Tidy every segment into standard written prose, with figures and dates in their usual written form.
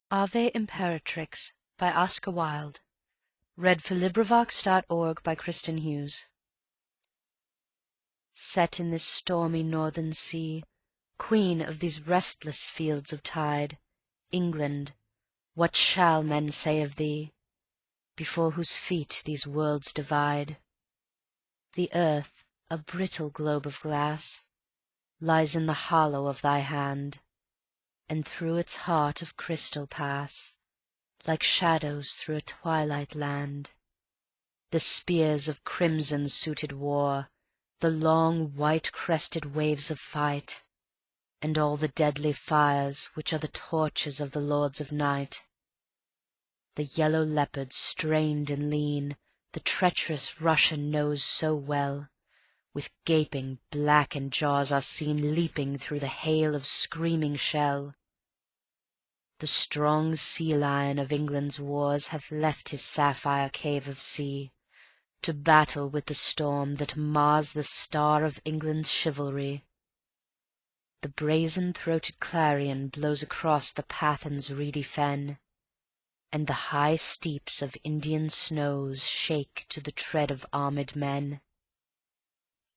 Ave Imperatrix by Oscar Wilde. LibriVox.org. Set in this stormy northern sea, Queen of these restless fields of tide, England, what shall men say of thee, Before whose feet these worlds divide? The earth, a brittle globe of glass, Lies in the hollow of thy hand, And through its heart of crystal pass, Like shadows through a twilight land, The spears of crimson suited war, The long white crested waves of fight, And all the deadly fires which are the torches of the lords of night. The yellow leopard, strained and lean, The treacherous Russian knows so well, With gaping blackened jaws are seen Leaping through the hail of screaming shell. The strong sea lion of England's wars Hath left his sapphire cave of sea, To battle with the storm that mars The star of England's chivalry. The brazen throated clarion blows Across the Pathon's reedy fen, And the high steeps of Indian snows Shake to the tread of armed men.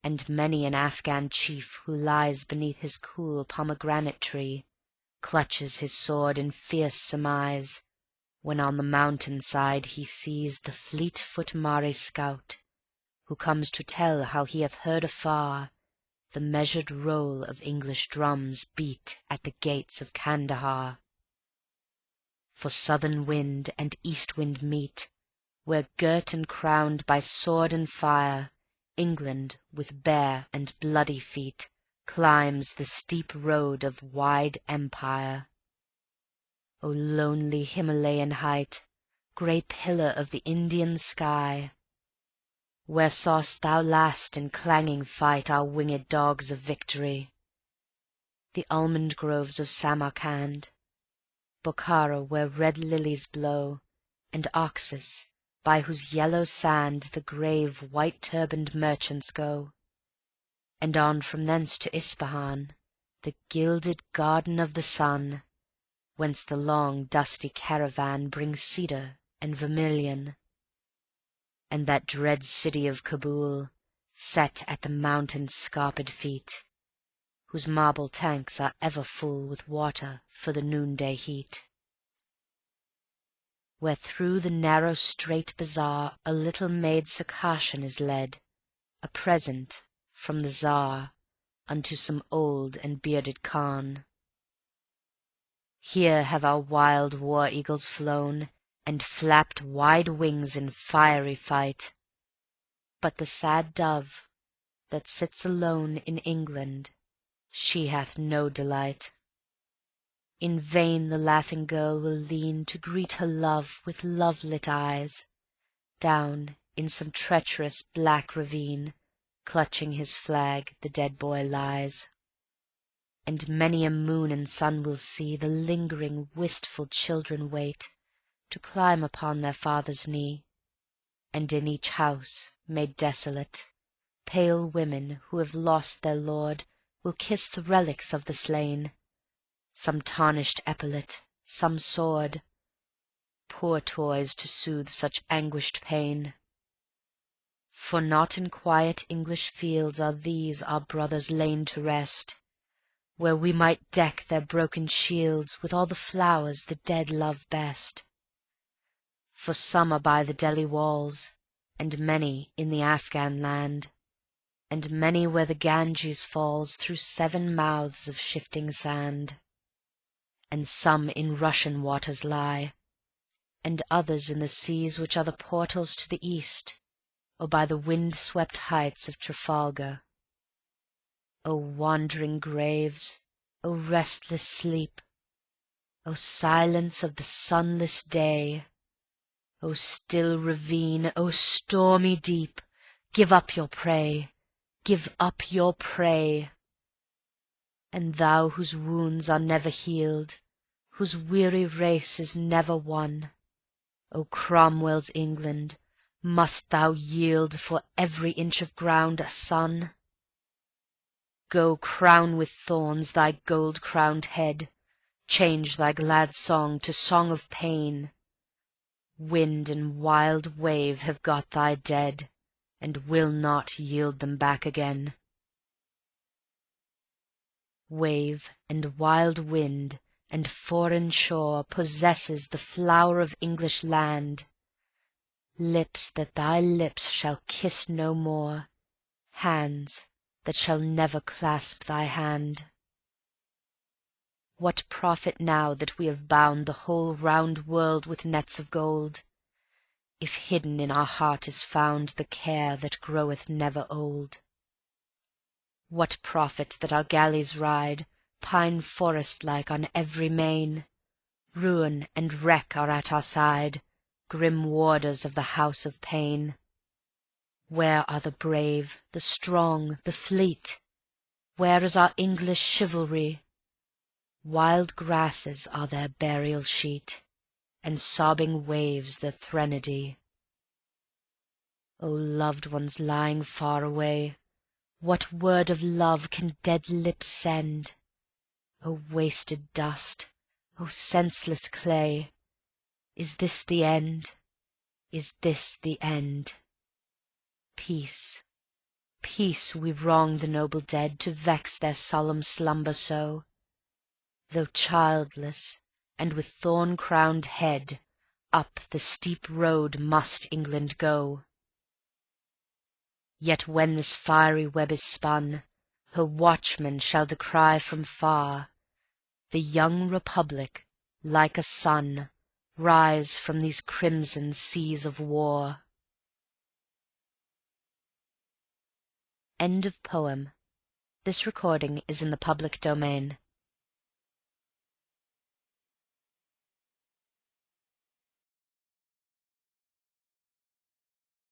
And many an Afghan chief who lies Beneath his cool pomegranate tree, Clutches his sword in fierce surmise, When on the mountain side he sees The fleet-foot Mare scout, who comes to tell How he hath heard afar The measured roll of English drums Beat at the gates of Kandahar. For southern wind and east wind meet, Where girt and crowned by sword and fire, England with bare and bloody feet Climbs the steep road of wide empire. O lonely Himalayan height, Grey pillar of the Indian sky, Where saw'st thou last in clanging fight Our winged dogs of victory? The almond groves of Samarcand, Bokhara where red lilies blow, And Oxus, by whose yellow sand The grave white turbaned merchants go, And on from thence to Ispahan, The gilded garden of the sun, Whence the long dusty caravan Brings cedar and vermilion. And that dread city of Kabul, Set at the mountain's scarped feet, Whose marble tanks are ever full With water for the noonday heat. Where through the narrow strait bazaar A little maid Circassian is led, A present from the Czar, Unto some old and bearded Khan. Here have our wild war eagles flown, And flapped wide wings in fiery fight, But the sad dove that sits alone In England, she hath no delight. In vain the laughing girl will lean To greet her love with love lit eyes, Down in some treacherous black ravine, Clutching his flag, the dead boy lies. And many a moon and sun will see The lingering wistful children wait To climb upon their father's knee, And in each house, made desolate, Pale women who have lost their lord Will kiss the relics of the slain, Some tarnished epaulet, some sword, Poor toys to soothe such anguished pain. For not in quiet English fields Are these our brothers lain to rest, Where we might deck their broken shields With all the flowers the dead love best. For some are by the Delhi walls, And many in the Afghan land, And many where the Ganges falls Through 7 mouths of shifting sand. And some in Russian waters lie, And others in the seas which are the portals to the East, Or by the wind-swept heights of Trafalgar. O wandering graves, O restless sleep, O silence of the sunless day, O still ravine, O stormy deep, Give up your prey, give up your prey. And thou whose wounds are never healed, Whose weary race is never won, O Cromwell's England, must thou yield For every inch of ground a son? Go crown with thorns thy gold crowned head, change thy glad song to song of pain. Wind and wild wave have got thy dead, and will not yield them back again. Wave and wild wind and foreign shore possesses the flower of English land, lips that thy lips shall kiss no more, hands that shall never clasp thy hand. What profit now that we have bound the whole round world with nets of gold, if hidden in our heart is found the care that groweth never old? What profit that our galleys ride pine forest like on every main? Ruin and wreck are at our side, grim warders of the house of pain. Where are the brave, the strong, the fleet? Where is our English chivalry? Wild grasses are their burial sheet, and sobbing waves their threnody. O loved ones lying far away, what word of love can dead lips send? O wasted dust, O senseless clay, is this the end? Is this the end? Peace, peace, we wrong the noble dead to vex their solemn slumber so. Though childless and with thorn-crowned head, up the steep road must England go. Yet when this fiery web is spun, her watchmen shall descry from far the young Republic, like a sun, rise from these crimson seas of war. End of poem. This recording is in the public domain.